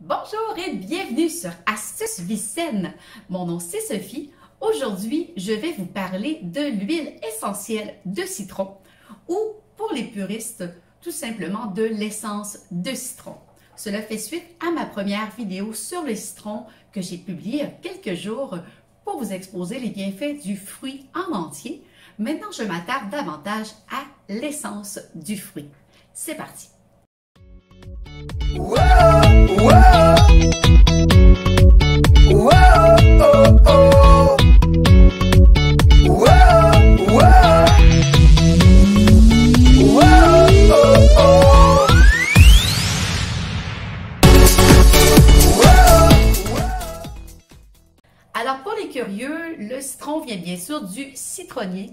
Bonjour et bienvenue sur Astuces Vie Saine. Mon nom c'est Sophie. Aujourd'hui, je vais vous parler de l'huile essentielle de citron ou, pour les puristes, tout simplement de l'essence de citron. Cela fait suite à ma première vidéo sur le citron que j'ai publiée il y a quelques jours pour vous exposer les bienfaits du fruit en entier. Maintenant, je m'attarde davantage à l'essence du fruit. C'est parti! Wow, wow. Wow, oh, oh. Wow, wow. Wow, oh, oh. Wow. Alors pour les curieux, le citron vient bien sûr du citronnier.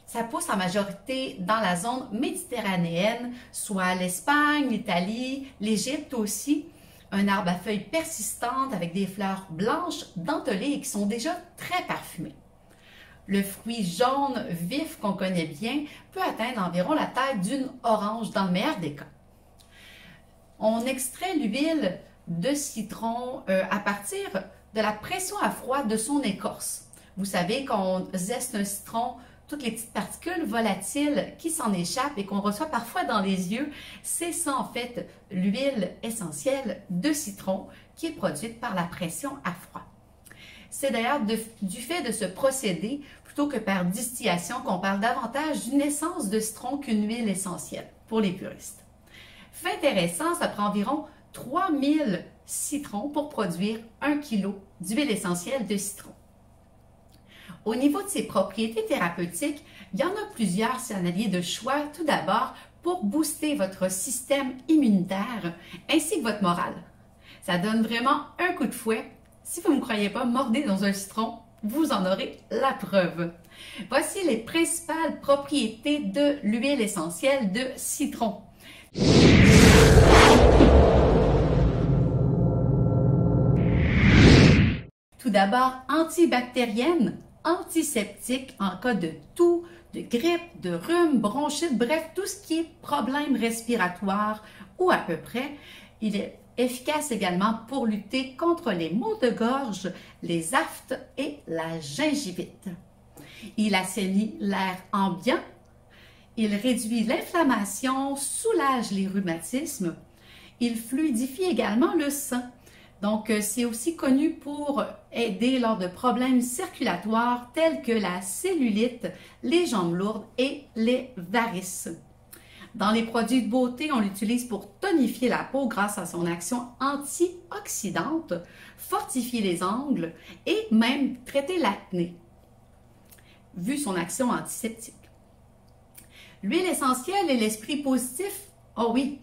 Ça pousse en majorité dans la zone méditerranéenne, soit l'Espagne, l'Italie, l'Égypte aussi. Un arbre à feuilles persistantes avec des fleurs blanches dentelées et qui sont déjà très parfumées. Le fruit jaune vif qu'on connaît bien peut atteindre environ la taille d'une orange dans le meilleur des cas. On extrait l'huile de citron à partir de la pression à froid de son écorce. Vous savez qu'on zeste un citron, toutes les petites particules volatiles qui s'en échappent et qu'on reçoit parfois dans les yeux, c'est ça en fait l'huile essentielle de citron qui est produite par la pression à froid. C'est d'ailleurs du fait de ce procédé, plutôt que par distillation, qu'on parle davantage d'une essence de citron qu'une huile essentielle pour les puristes. Fait intéressant, ça prend environ 3000 citrons pour produire 1 kg d'huile essentielle de citron. Au niveau de ses propriétés thérapeutiques, il y en a plusieurs si en alliez de choix. Tout d'abord, pour booster votre système immunitaire ainsi que votre morale. Ça donne vraiment un coup de fouet. Si vous ne me croyez pas, mordez dans un citron, vous en aurez la preuve. Voici les principales propriétés de l'huile essentielle de citron. Tout d'abord, antibactérienne, antiseptique en cas de toux, de grippe, de rhume, bronchite, bref, tout ce qui est problème respiratoire ou à peu près. Il est efficace également pour lutter contre les maux de gorge, les aphtes et la gingivite. Il assainit l'air ambiant, il réduit l'inflammation, soulage les rhumatismes, il fluidifie également le sang. Donc, c'est aussi connu pour aider lors de problèmes circulatoires tels que la cellulite, les jambes lourdes et les varices. Dans les produits de beauté, on l'utilise pour tonifier la peau grâce à son action antioxydante, fortifier les ongles et même traiter l'acné, vu son action antiseptique. L'huile essentielle et l'esprit positif, oh oui!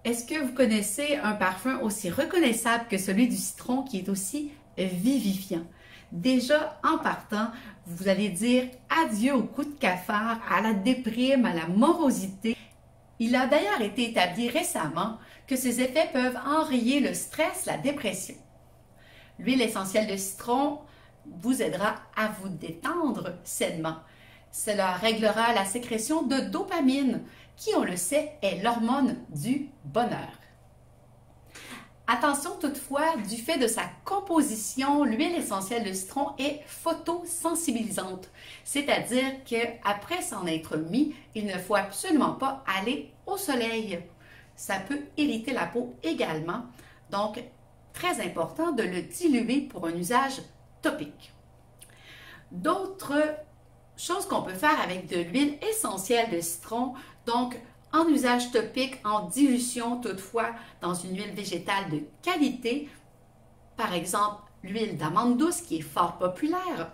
Est-ce que vous connaissez un parfum aussi reconnaissable que celui du citron qui est aussi vivifiant? Déjà, en partant, vous allez dire adieu au coup de cafard, à la déprime, à la morosité. Il a d'ailleurs été établi récemment que ces effets peuvent enrayer le stress, la dépression. L'huile essentielle de citron vous aidera à vous détendre sainement. Cela réglera la sécrétion de dopamine, qui, on le sait, est l'hormone du bonheur. Attention toutefois, du fait de sa composition, l'huile essentielle de citron est photosensibilisante, c'est-à-dire qu'après s'en être mis, il ne faut absolument pas aller au soleil. Ça peut irriter la peau également, donc très important de le diluer pour un usage topique. D'autres chose qu'on peut faire avec de l'huile essentielle de citron, donc en usage topique, en dilution toutefois dans une huile végétale de qualité, par exemple l'huile d'amande douce qui est fort populaire.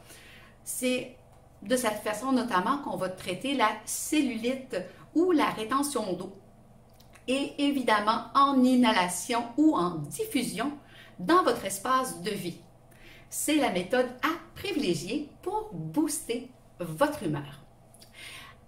C'est de cette façon notamment qu'on va traiter la cellulite ou la rétention d'eau. Et évidemment en inhalation ou en diffusion dans votre espace de vie. C'est la méthode à privilégier pour booster votre humeur.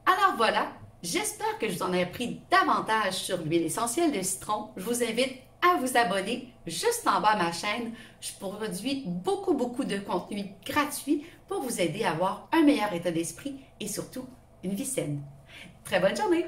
Alors voilà, j'espère que je vous en ai appris davantage sur l'huile essentielle de citron. Je vous invite à vous abonner juste en bas à ma chaîne. Je produis beaucoup de contenu gratuit pour vous aider à avoir un meilleur état d'esprit et surtout une vie saine. Très bonne journée!